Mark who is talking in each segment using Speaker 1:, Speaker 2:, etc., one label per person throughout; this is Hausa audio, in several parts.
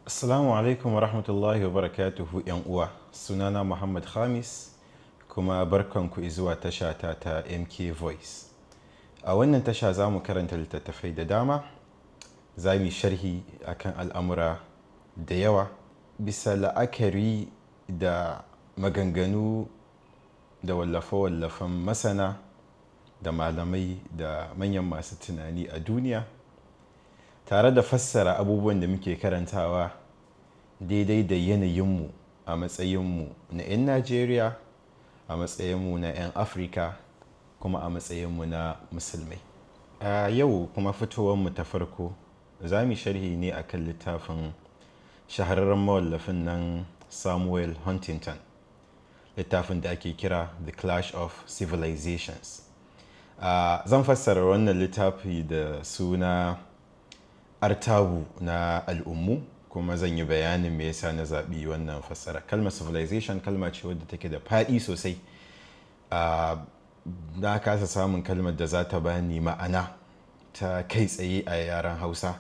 Speaker 1: Assalamu alaikum wa rahmatullahi wa barakatuhu ‘yan uwa, sunana Muhammad Khamis kuma barkanku zuwa tasha ta MK Voice. A wannan tasha za mu karanta littattafai da dama, za mu sharhi akan al'amura da yawa bisa la'akari da maganganu da wallafe-wallafen masana da malamai da manyan masu tunani a duniya, tare da fassara abubuwan da muke karantawa daidai da yanayinmu a matsayinmu na 'yan Najeriya, a matsayinmu na 'yan Afirka, kuma a matsayinmu na musulmai. A yau kuma fitowarmu ta farko za mu sharhi ne akan littafin shahararren mawallafin nan Samuel Huntington, littafin da ake kira The Clash of Civilizations. Zan fassara wannan littafi da suna artabu na al'ummu, kuma zan yi bayanin me yasa na zaɓi wannan fassara. Kalmar civilization kalma ce wadda take da faɗi sosai. Na kasa samun kalmar da za ta bani ma'ana ta kai tsaye a yaren Hausa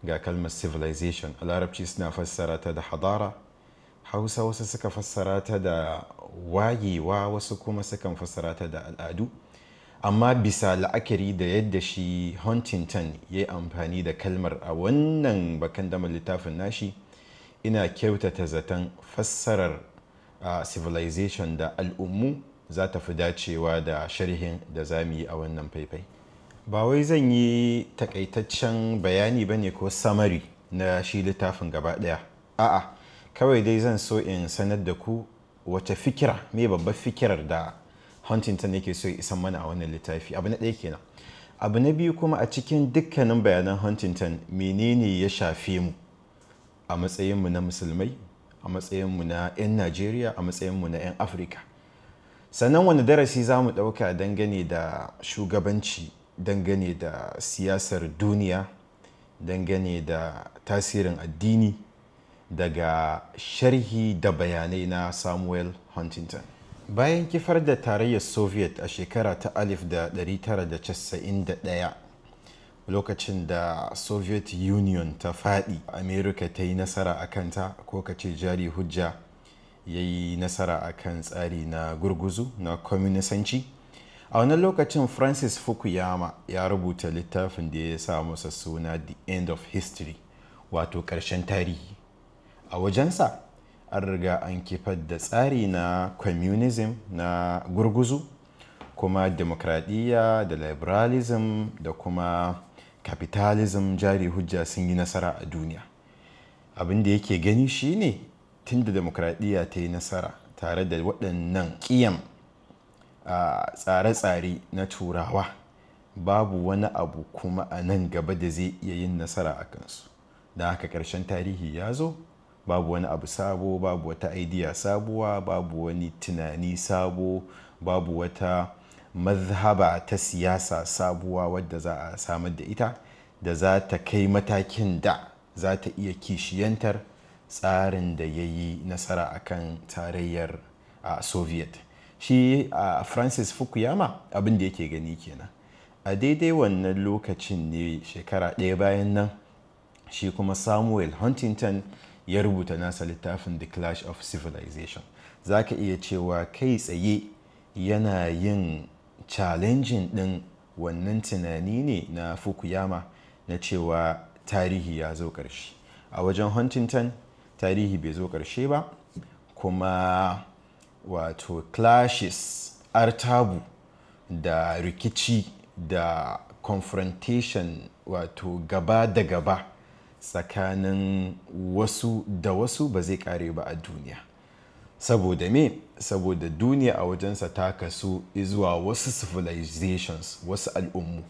Speaker 1: ga kalmar civilization. A Larabci suna fassara ta da hadara, Hausa wasu suka fassara ta da wayewa, wasu kuma sukan fassara ta da al'adu. Amma bisa la'akari da yadda shi Huntington ya yi amfani da kalmar a wannan bakan damar littafin nashi, ina kyautata zaton fassarar civilization da al'ummu za ta fi dacewa da sharhin da za mu yi a wannan faifai. Ba wai zan yi takaitaccen bayani ba ne ko summary na shi littafin gaba ɗaya. A'a, kawai dai zan so in sanar da ku wace fikira, me babbar fikirar da Huntington yake so ya isan mana a wannan littafi. Abu na ɗaya kenan. Abu na biyu kuma, a cikin dukkanin bayanan Huntington menene ya shafe mu a matsayinmu na musulmai, a matsayinmu na 'yan Najeriya, a matsayinmu na 'yan Afirka. Sannan wani darasi za mu ɗauka dangane da shugabanci, dangane da siyasar duniya, dangane da tasirin addini daga sharhi da bayanai na Samuel Huntington. Bayan kifar da tarayyar Soviet a shekara ta 1991, lokacin da Soviet Union ta faɗi, America ta yi nasara a kanta, ko kace jari hujja ya yi nasara a kan tsari na gurguzu na kwaminisanci. A wannan lokacin Francis Fukuyama ya rubuta littafin da ya sa masa suna The End of History, wato ƙarshen tarihi. A wajensa an riga an kifar da tsari na communism na gurguzu, kuma demokradiyya da liberalism da kuma capitalism jari hujja sun yi nasara a duniya. Abin da yake gani shine tun da demokradiyya ta yi nasara tare da waɗannan ƙiyam tsare-tsare na turawa, babu wani abu kuma a nan gaba da zai iya yin nasara a kansu. Da haka ƙarshen tarihi ya zo, babu wani abu sabo, babu wata idea sabuwa, babu wani tunani sabo, babu wata mazhaba ta siyasa sabuwa wadda za a samar da ita da za ta kai matakin da za ta iya kishiyantar tsarin da ya yi nasara akan tarayyar Soviet. Shi Francis Fukuyama abin da yake gani kenan. A daidai wannan lokacin ne, shekara ɗaya bayan nan, shi kuma Samuel Huntington ya rubuta nasa littafin The Clash of Civilization. Za ka iya cewa kai tsaye yana yin challenging ɗin wannan tunani ne na Fukuyama na cewa tarihi ya zo ƙarshe. A wajen Huntington, tarihi bai zo ƙarshe ba, kuma wato clashes, artabu da rikici da confrontation, wato gaba da gaba tsakanin wasu da wasu ba zai kare ba a duniya. Saboda me? Saboda duniya a wajensa ta kasu zuwa wasu civilizations, wasu al'ummu.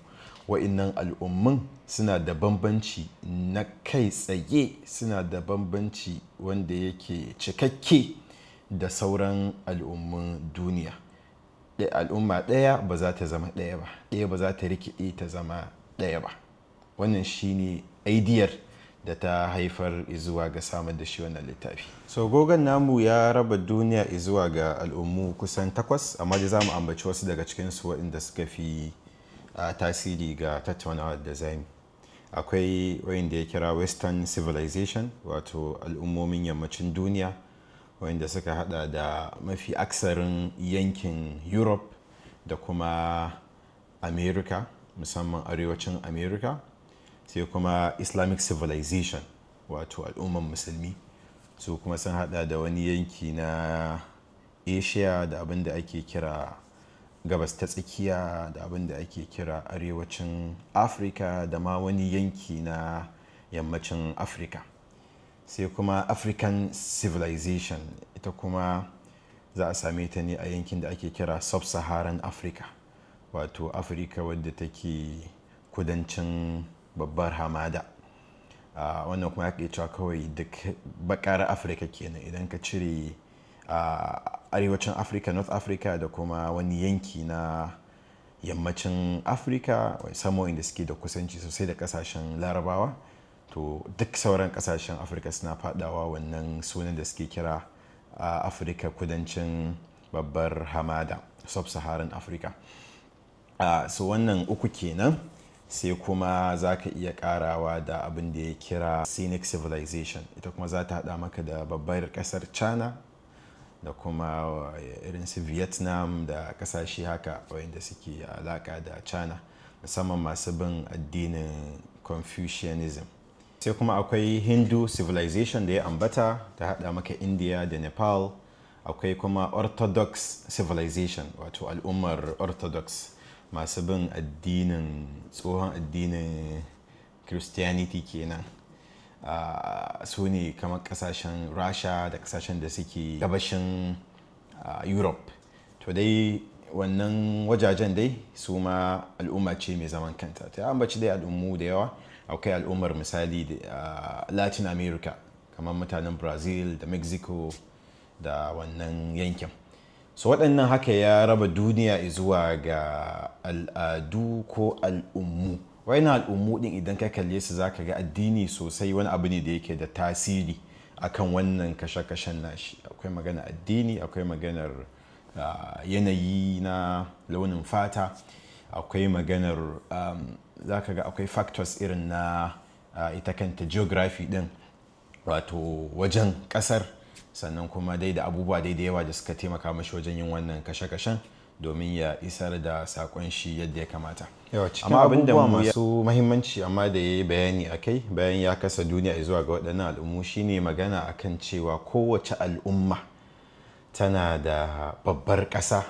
Speaker 1: Wa'innan al'ummun suna da bambanci na kai tsaye, suna da bambanci wanda yake cikakke da sauran al'ummun duniya. Al'umma ɗaya ba za ta zama ɗaya ba, ɗaya ba za ta rikide ta zama ɗaya ba. Wannan shine idiyar da ta haifar zuwa ga samar da shi wannan littafi. So gogon namu ya raba duniya zuwa ga al'ummu kusan 8, amma da za mu ambaci wasu daga cikinsu waɗanda suka fi tasiri ga tattaunawa da zamu. akwai wayanda ya kira western civilization, wato al'ummomin yammacin duniya wayanda suka hada da mafi aksarin yankin Europe da kuma America, musamman arewacin America. Sai kuma Islamic civilization, wato al'umman musulmi, su kuma sun hada da wani yanki na Asia da abin da ake kira gabas ta tsakiya da abin da ake kira arewacin Africa da ma wani yanki na yammacin Africa. Sai kuma African civilization, ita kuma za a same ta ne a yankin da ake kira sub-Saharan Africa, wato Africa wadda take kudancin babbar hamada. Wannan kuma ya cewa kawai duk bakar Africa kenan idan ka cire arewacin Africa, North Africa da kuma wani yanki na yammacin Africa sama inda suke da kusanci sosai da kasashen Larabawa, to duk sauran kasashen Africa suna fadawa wannan sunan da suke kira Africa kudancin babbar hamada, sub-Saharan Africa. So wannan uku kenan. Sai kuma za ka iya karawa da abin da ya kira scenic civilization, ita kuma za ta hada maka da babbar kasar China da kuma irin su Vietnam da kasashe haka wanda suke alaka da China, musamman masu bin addinin Confucianism. Sai kuma akwai Hindu civilization da ya ambata, ta hada maka India da Nepal. Akwai kuma Orthodox civilization, wato al'ummar Orthodox masu bin addinin tsohon addinin Christianity kenan. Su ne kamar kasashen Rasha da kasashen da suke gabashin Europe. To dai wannan wajajen dai su ma al'umma ce mai zaman kanta. Ta ambaci dai al'ummu da yawa. Akwai al'ummar misali da Latin America, kamar mutanen Brazil da Mexico da wannan yankin. So waɗannan haka ya raba duniya zuwa ga al'adu ko al'ummu. Wayannan al'ummu din idan ka kalle su zaka ga addini sosai wani abu ne da yake da tasiri akan wannan kashe-kashen nashi. Akwai magana addini, akwai maganar yanayi na launin fata, akwai maganar zaka ga akwai factors irin na ita kanta geography din, wato wajen kasar, sannan kuma dai da abubuwa dai da yawa da suka taimaka mashi wajen yin wannan kashe-kashen domin ya isar da sakon shi yadda ya kamata. Amma abin da masu mahimmanci amma da ya yi bayani a kai bayan ya kasa duniya zuwa ga waɗannan al'ummu shine magana akan cewa kowace al'umma tana da babbar ƙasa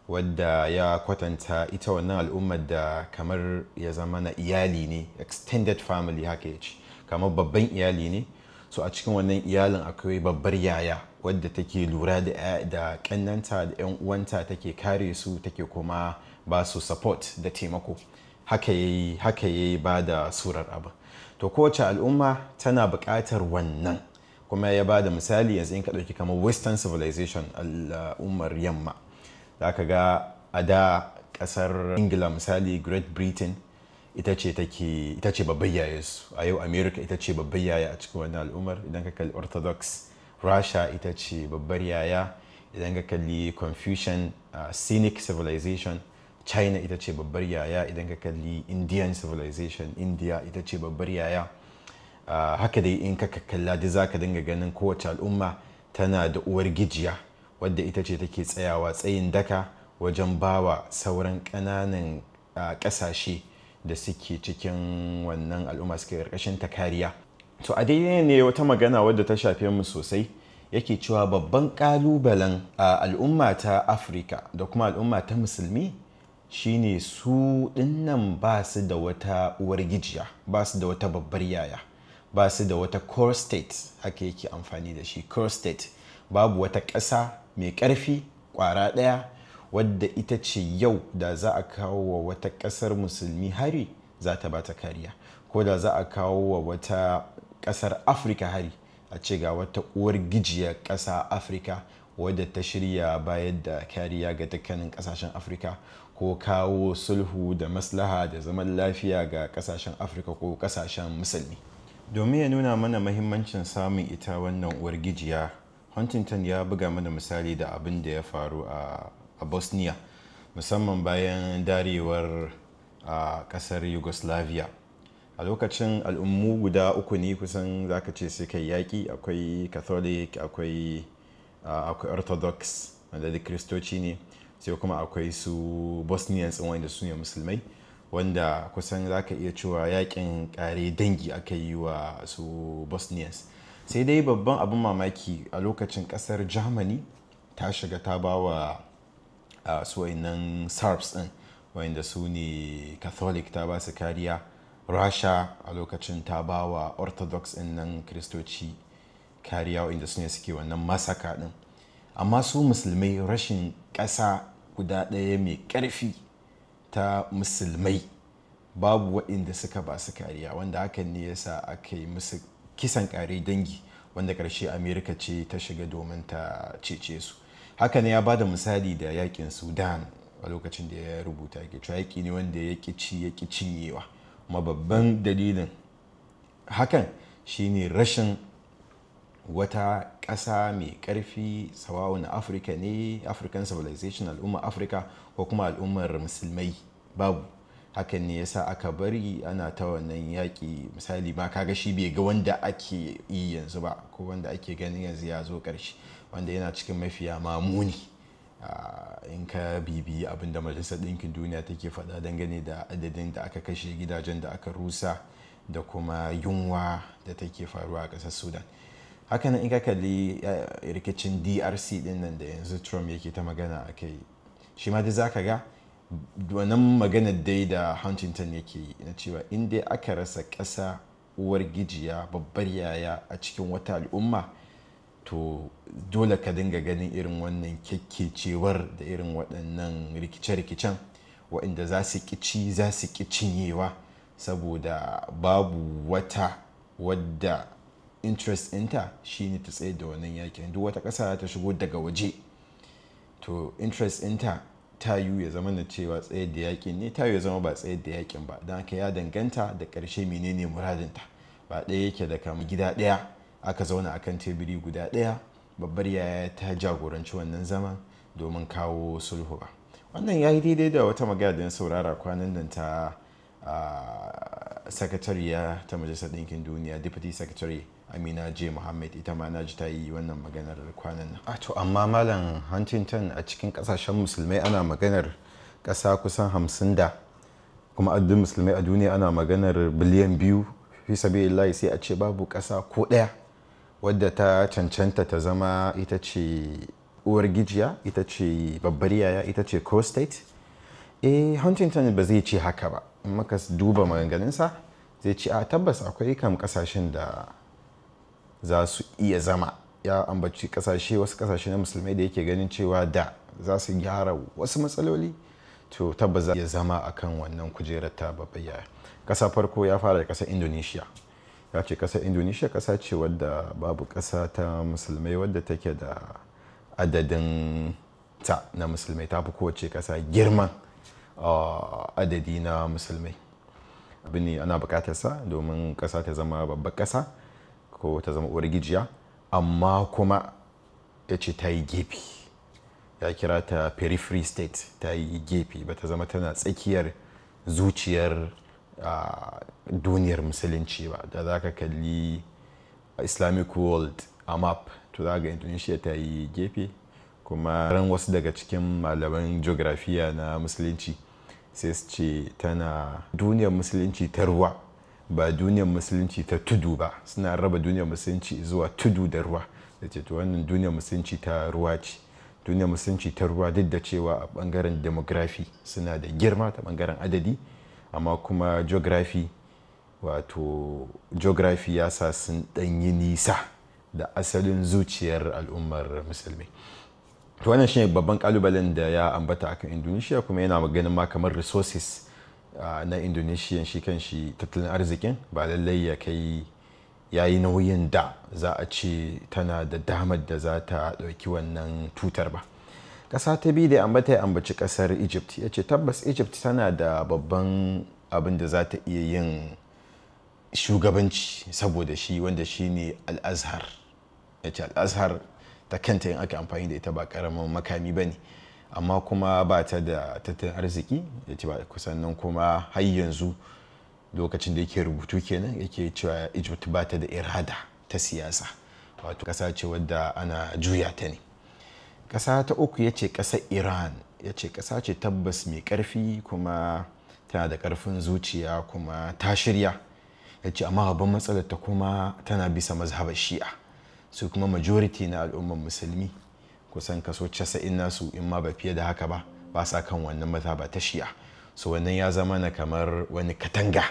Speaker 1: wadda ya kwatanta ita wannan al'ummar da kamar ya zama na iyali ne, extended family haka ya ce, kamar babban iyali ne. So a cikin wannan iyalin akwai babbar yaya wadda take lura da ƙannanta da 'yan uwanta, take kare su, take kuma ba su support da taimako. Haka yayi ba da surar abu. To kowace al'umma tana buƙatar wannan, kuma ya ba da misali yanzu in ka ɗauki kamar western civilization, al'ummar yamma, za ka ga a da ƙasar Ingila misali, Great Britain ita ce babbar yayansu. A yau America ita ce babbar yaya a cikin wannan al'ummar. Idan ka kalli Orthodox, Russia ita ce babbar yaya. Idan ka kalli Confucian scenic civilization, China ita ce babbar yaya. Idan ka kalli Indian civilization, India ita ce babbar yaya. Haka dai in ka kalla duk za ka dinga ganin kowace al'umma tana da uwar gijiya wadda ita ce take tsayawa tsayin daka wajen bawa sauran ƙananan ƙasashe da suke cikin wannan al'umma suke ƙarƙashin ta kariya. To a dai ne wata magana wadda ta shafe mu sosai, yake cewa babban ƙalubalen al'umma ta Afirka da kuma al'umma ta musulmi shine su dinnan ba su da wata uwar gijiya, ba su da wata babbar yaya, ba su da wata core state, haka yake amfani da shi, core state. Babu wata ƙasa mai ƙarfi ƙwara ɗaya wadda ita ce yau da za a kawo wa wata ƙasar musulmi hari za ta ba ta kariya, ko da za a kawo wa wata ƙasar Afirka hari a ce ga wata uwar gijiyar ƙasa Afirka wadda ta shirya bayar da kariya ga dukkanin ƙasashen Afirka, ko kawo sulhu da maslaha da zaman lafiya ga ƙasashen Afirka ko ƙasashen musulmi. Domin ya nuna mana mahimmancin samun ita wannan uwar gijiya, Huntington ya buga mana misali da abin da ya faru a Bosnia, musamman bayan darewar ƙasar Yugoslavia. a lokacin al'ummu guda uku ne kusan zaka ce sai kai yaƙi. Akwai catholic, akwai orthodox wanda da kristoci ne, sai kuma akwai su bosnians wanda su ne musulmai, wanda kusan zaka iya cewa yaƙin ƙare dangi aka yi wa su bosnians. Sai dai babban abin mamaki a lokacin ƙasar germany ta shiga ta ba wa su wayannan serbs din wanda su ne catholic ta ba su kariya. Rasha a lokacin ta ba wa orthodox din nan kristoci kariya wanda su ne suke wannan masaka din. Amma su musulmai rashin ƙasa guda ɗaya mai ƙarfi ta musulmai babu waɗanda suka ba su kariya, wanda hakan ne yasa aka yi musu kisan ƙare dangi, wanda ƙarshe amerika ce ta shiga domin ta cece su. Haka ne ya ba da misali da yakin sudan a lokacin da ya rubuta ke cewa yaƙi ne wanda ya ƙi ya ƙi cinyewa, kuma babban dalilin hakan shine rashin wata ƙasa mai ƙarfi sawa'un afirka ne, african civilization, al'ummar afirka ko kuma al'ummar musulmai babu. Hakan ne yasa aka bari ana ta wannan yaƙi. Misali ma kaga shi bai ga wanda ake yi yanzu ba, ko wanda ake ganin yanzu ya zo ƙarshe, wanda yana cikin mafiya mamuni in ka bibi abin da majalisar ɗinkin duniya take faɗa dangane da adadin da aka kashe, gidajen da aka rusa, da kuma yunwa da take faruwa a ƙasar sudan. Hakanan in ka kalli rikicin drc din nan da yanzu trump yake ta magana a kai, shi ma da za ka ga wannan maganar dai da huntington yake yi na cewa in dai aka rasa ƙasa uwar gijiya babbar yaya a cikin wata al'umma, to dole ka dinga ganin irin wannan kyakkecewar da irin waɗannan rikice-rikicen waɗanda za su ƙici za su ƙi cinyewa, saboda babu wata wadda interest ɗinta shine ta tsaye da wannan yakin. Duk wata ƙasa ta shigo daga waje, to interest ɗinta ta yiwu ya zama na cewa tsayar da yakin ne, ta yiwu ya zama ba tsayar da yakin ba, don haka ya danganta da ƙarshe menene muradinta. Ba ɗaya yake da kama gida ɗaya aka zauna akan teburi guda ɗaya babbar yaya ta jagoranci wannan zaman domin kawo sulhu ba. Wannan ya yi daidai da wata magana da na saurara kwanan nan ta sakatariya ta majalisar ɗinkin duniya, deputy secretary Amina J. Muhammad, ita ma na ji ta yi wannan maganar kwanan nan. To amma malam huntington, a cikin kasashen musulmai ana maganar ƙasa kusan 50 da kuma adadin musulmai a duniya ana maganar biliyan 2 fi sabilillahi, sai a ce babu ƙasa ko ɗaya wadda ta cancanta ta zama ita ce uwar gijiya, ita ce babbar yaya, ita ce co-state. Huntington ba zai ce haka ba. In maka duba maganganunsa zai ce a tabbas akwai kam kasashen da za su iya zama. Ya ambaci wasu kasashe na musulmai da yake ganin cewa da za su gyara wasu matsaloli, to tabbas za iya zama akan wannan kujerar ta babbar yaya. Ƙasa farko ya fara da ƙasar indonesia. Ya ce ƙasar indonesia ƙasa ce wadda babu ƙasa ta musulmai wadda take da adadin ta na musulmai, ta fi kowace ƙasa girman adadi na musulmai. Abin ne ana buƙatarsa domin ƙasa ta zama babbar ƙasa ko ta zama uwar gijiya, amma kuma ya ce ta yi gefe. Ya kira ta periphery state, ta yi gefe, ba ta zama tana tsakiyar zuciyar duniyar musulunci ba. Da za ka kalli islamic world a map, to za ga indonesia ta yi gefe. Kuma ran wasu daga cikin malaman geografiya na musulunci sai su ce tana duniyar musulunci ta ruwa, ba duniyar musulunci ta tudu ba. Suna raba duniyar musulunci zuwa tudu da ruwa, da ce to wannan duniyar musulunci ta ruwa ce. Duniyar musulunci ta ruwa duk da cewa a bangaren demography suna da girma ta bangaren adadi, amma kuma geography ya sa sun ɗanyi nisa da asalin zuciyar al'ummar musulmi. To wannan shine babban kalubalen da ya ambata akan indonesia, kuma yana maganin ma kamar resources na indonesia shi kan shi tattalin arzikin ba lallai ya kai yayi nauyin da za a ce tana da damar da za ta ɗauki wannan tutar ba. Ƙasa ta biyu da ambata ya ambaci ƙasar egypt. Ya ce tabbas egypt tana da babban abin da za ta iya yin shugabanci saboda shi, wanda shi ne al-azhar. Ya ce al-azhar ta kanta yin aka amfani da ita ba ƙaramin makami ba ne, amma kuma ba ta da tattalin arziki. Ya ce ba kusan nan kuma har yanzu lokacin da yake rubutu kenan yake cewa Egypt ba ta da irada ta siyasa, wato ƙasa ce wadda ana juya ta ne. Ƙasa ta uku ya ce ƙasar Iran, ya ce ƙasa ce tabbas mai ƙarfi kuma tana da ƙarfin zuciya kuma ta shirya. Ya ce amma babban matsalar ta kuma tana bisa mazhabar shi'a, su kuma majority na al'ummar musulmi kusan kaso 90 nasu in ma ba fiye da haka ba sa kan wannan mazhaba ta shi'a. So wannan ya zama na kamar wani katanga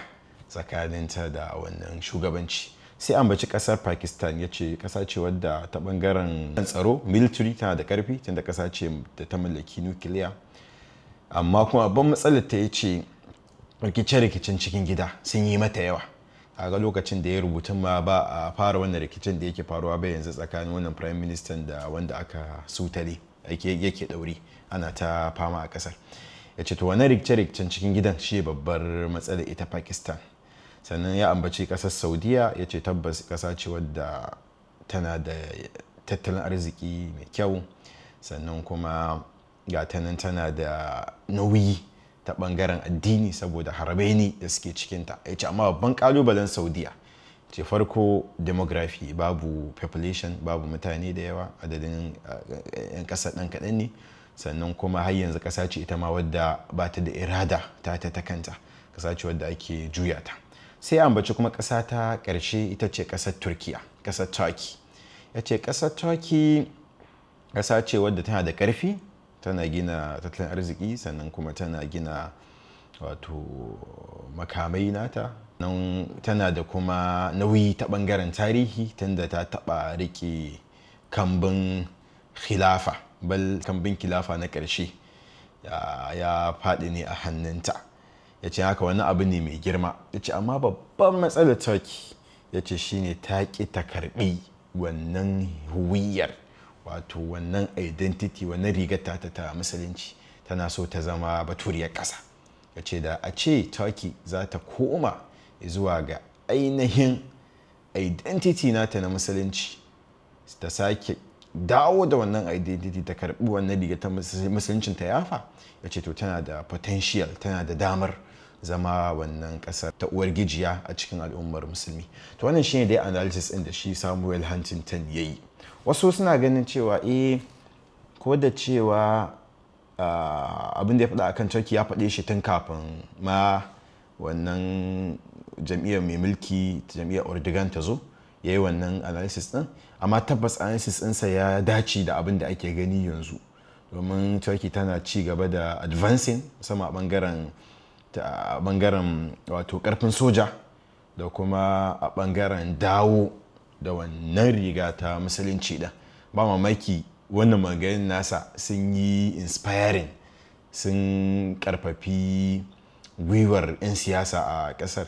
Speaker 1: tsakaninta da wannan shugabanci. Sai ambaci kasar Pakistan, ya ce kasa ce wadda ta bangaren tsaro military tana da karfi tunda kasa ce da ta mallaki nukiliya, amma kuma babban matsalar ta ya ce rikice-rikicen cikin gida sun yi mata yawa. A ga lokacin da ya rubutun ma ba a fara wannan rikicin da yake faruwa ba yanzu tsakanin wannan prime minister da wanda aka sutale yake dauri ana ta fama a kasar. Ya ce to wannan rikice-rikicen cikin gidan shi babbar matsalar ita Pakistan. Sannan ya ambaci kasar Saudiya, ya ce tabbas kasa ce wadda tana da tattalin arziki mai kyau, sannan kuma ga tanan tana da nauyi ta bangaren addini saboda harabaini da suke cikinta. Ya ce amma babban kalubalen Saudiya ce farko demography, babu population, babu mutane da yawa, adadin 'yan ƙasa ɗan kaɗan ne, sannan kuma har yanzu ƙasa ce ita ma wadda ba ta da irada ta kanta, ƙasa ce wadda ake juya ta. Sai ambaci kuma ƙasa ta ƙarshe ita ce ƙasar Turkiya, ƙasar Turkey. Ya ce ƙasar Turkey ƙasa ce wadda tana da ƙarfi, tana gina tattalin arziki, sannan kuma tana gina wato makamai nata, nan tana da kuma nauyi ta ɓangaren tarihi tunda ta taɓa riƙe kambin khilafa, bal kambin khilafa na ƙarshe ya faɗi ne a hannunta. Ya ce haka wani abu ne mai girma. Ya ce amma babban matsalar Turkey, ya ce shine ta ƙi ta karɓi wannan huwiyar, wato wannan identity, wannan rigar ta musulunci, tana so ta zama baturiyar ƙasa. Ya ce da a ce Turkey za ta koma zuwa ga ainihin identity nata na musulunci, ta sake dawo da wannan identity, ta karɓi wannan rigar ta musuluncin ta yafa, ya ce to tana da potential, tana da damar zama wannan kasar ta uwar gijiya a cikin al'ummar musulmi. To wannan shine dai analysis ɗin da shi Samuel Huntington ya yi. Wasu suna ganin cewa ko da cewa abin da ya faɗa akan Turkey ya faɗe shi tun kafin ma wannan jam'iyyar mai mulki, jam'iyyar Erdogan ta zo, ya yi wannan analysis ɗin, amma tabbas analysis ɗinsa ya dace da abin da ake gani yanzu, domin Turkey tana ci gaba da advancing musamman a bangaren wato karfin soja da kuma a bangaren dawo da wannan riga ta musulunci da ba mamaki wannan maganin nasa sun yi inspiring, sun karfafi gwiwar 'yan siyasa a kasar,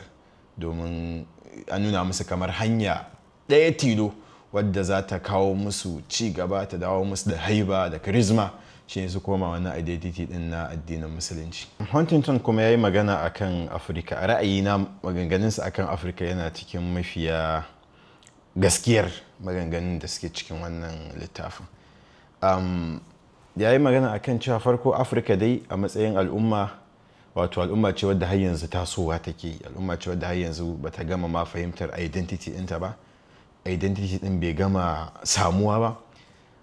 Speaker 1: domin an nuna musu kamar hanya ɗaya tilo wadda za ta kawo musu ci gaba, ta dawo musu da haiba da charisma, shi su koma wannan identity din na addinin musulunci. Huntington kuma ya yi magana akan Afirka. A ra'ayina maganganunsa akan Afirka yana cikin mafiya gaskiyar maganganun da suke cikin wannan littafin. Ya yi magana akan cewa farko Afirka dai a matsayin al'umma, wato al'umma ce wadda har yanzu tasowa take, al'umma ce wadda har yanzu bata gama ma fahimtar identity ɗinta ba, identity ɗin bai gama samuwa ba,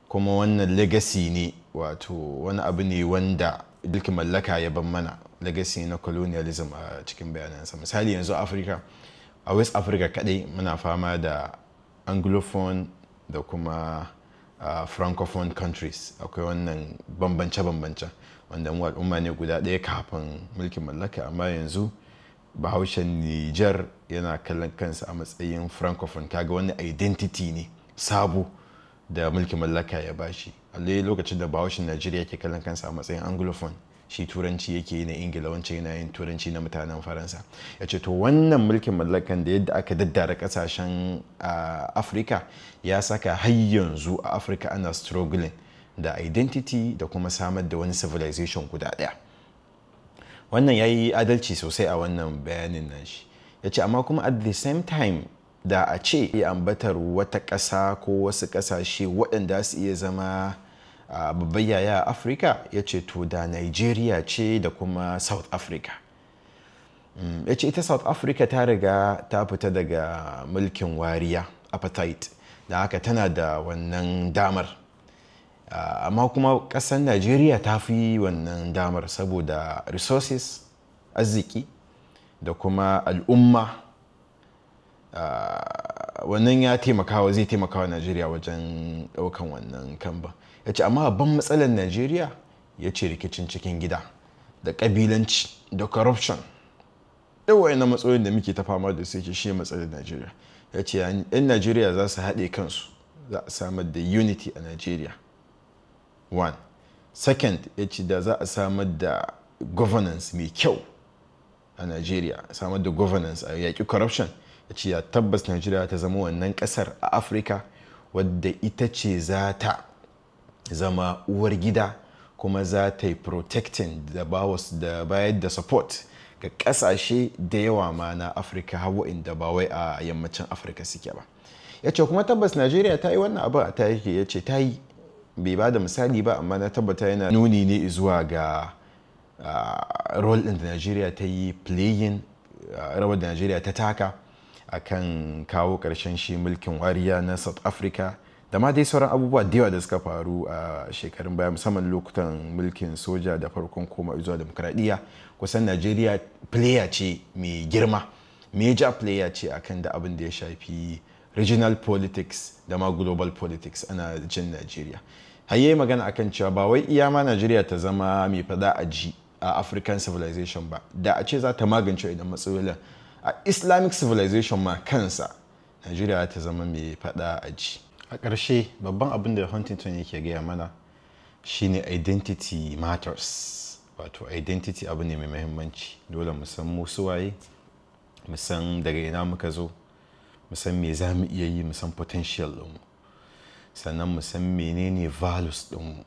Speaker 1: kuma wannan legacy ne, wato wani abu ne wanda mulkin mallaka ya ban mana, legacy na colonialism a cikin bayanansa. Misali yanzu a West Africa kadai muna fama da anglophone da kuma francophone countries, akwai wannan bambance-bambance wanda mu al'umma ne guda ɗaya kafin mulkin mallaka, amma yanzu bahaushen Niger yana kallon kansa a matsayin francophone. Kaga wani identity ne sabo da mulkin mallaka ya bashi. A lokacin da bahaushen Najeriya ke kallon kansa a matsayin anglophone, shi turanci yake yi na Ingila, wancan yana yin turanci na mutanen Faransa. Ya ce to wannan mulkin mallakan da yadda aka daddara kasashen Afirka ya saka har yanzu a Afirka ana struggling da identity da kuma samar da wani civilization guda ɗaya. Wannan ya yi adalci sosai a wannan bayanin nashi. Ya ce amma kuma at the same time da a ce ya ambatar wata ƙasa ko wasu ƙasashe waɗanda su iya zama babbar yaya a Afirka, ya ce to da Nigeria ce da kuma South Africa. ya ce ita South Africa ta riga ta fita daga mulkin wariya apartheid, da haka tana da wannan damar. Amma kuma ƙasar Najeriya ta fi wannan damar saboda resources, arziki da kuma al'umma. Wannan ya zai taimakawa Najeriya wajen ɗaukan wannan kamba. Ya ce amma babban matsalar Najeriya ya ce rikicin cikin gida da ƙabilanci da corruption. Yawa yana matsalolin da muke ta fama da su, shi matsalar Najeriya. Ya ce 'yan Najeriya za su haɗe kansu, za a samar da unity a Najeriya. One. Second, ya ce da za a samar da governance mai kyau a Najeriya, samar da governance a yaƙi corruption. Ya ce ya tabbas Najeriya ta zama wannan ƙasar a Afirka wadda ita ce za ta zama uwar gida, kuma za ta yi protecting da bayar da support ga ƙasashe da yawa ma na Afirka, hawa inda ba wai a yammacin Afirka suke ba. Ya ce kuma tabbas Najeriya ta yi wannan abu a tarihi. Ya ce ta yi, bai ba da misali ba, amma na tabbata yana nuni ne zuwa ga role ɗin da Najeriya ta yi playing, rawar da Najeriya ta taka akan kawo ƙarshen shi mulkin wariya na South Africa, da ma dai sauran abubuwa da yawa da suka faru a shekarun baya, musamman lokutan mulkin soja da farkon koma zuwa demokradiyya. Kusan Najeriya player ce mai girma, major player ce akan da abin da ya shafi regional politics da ma global politics ana jin Najeriya. Har yayi magana akan cewa ba wai iya ma Najeriya ta zama mai fada a ji a African civilization ba, da a ce za ta magance idan matsalolin a Islamic civilization ma kansa, Najeriya ta zama mai fada a ji. A ƙarshe babban abin da Huntington yake gaya mana shine identity matters. Wato identity abu ne mai muhimmanci. Dole mu san mu suwaye, mu san daga ina muka zo, mu san me za mu iya yi, mu san potential ɗinmu, sannan mu san menene values ɗinmu,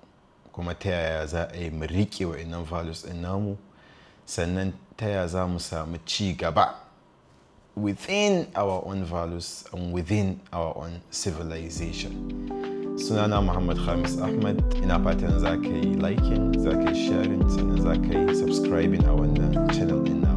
Speaker 1: kuma ta yaya za a yi mu riƙe wa'innan values ɗin namu, sannan ta yaya za mu samu ci gaba within our own values and within our own civilization. Sunana Muhammad Khamis Ahmad, ina fatan za ka yi liking, za ka yi sharing, sannan za ka yi subscribing a wannan channel ɗin.